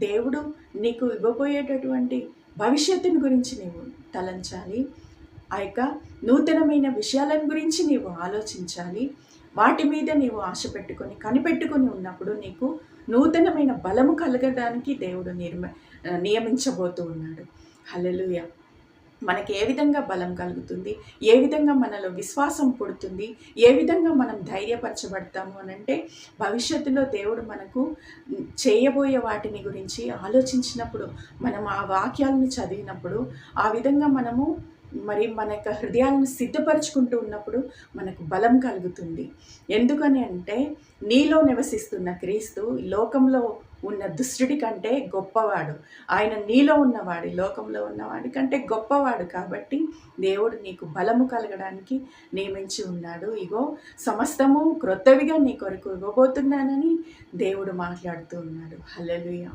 దేవుడు నీకు ఇవ్వబోయేటటువంటి భవిష్యత్తుని గురించి నీవు తలంచాలి. ఆ యొక్క నూతనమైన విషయాలను గురించి నీవు ఆలోచించాలి. వాటి మీద నీవు ఆశ పెట్టుకొని కనిపెట్టుకొని ఉన్నప్పుడు నీకు నూతనమైన బలము కలగడానికి దేవుడు నియమించబోతూ ఉన్నాడు. హల్లెలూయా. మనకి ఏ విధంగా బలం కలుగుతుంది, ఏ విధంగా మనలో విశ్వాసం పుడుతుంది, ఏ విధంగా మనం ధైర్యపరచబడతాము అని అంటే, భవిష్యత్తులో దేవుడు మనకు చేయబోయే వాటిని గురించి ఆలోచించినప్పుడు, మనం ఆ వాక్యాలను చదివినప్పుడు, ఆ విధంగా మనము మరి మన యొక్క హృదయాలను సిద్ధపరచుకుంటూ ఉన్నప్పుడు మనకు బలం కలుగుతుంది. ఎందుకని అంటే, నీలో నివసిస్తున్న క్రీస్తు లోకంలో ఉన్న దుష్టుడి కంటే గొప్పవాడు. ఆయన నీలో ఉన్నవాడి, లోకంలో ఉన్నవాడి కంటే గొప్పవాడు. కాబట్టి దేవుడు నీకు బలము కలగడానికి నియమించి ఉన్నాడు. ఇగో సమస్తము క్రొత్తవిగా నీ కొరకు ఇవ్వబోతున్నానని దేవుడు మాట్లాడుతూ ఉన్నాడు. హల్లెలూయా.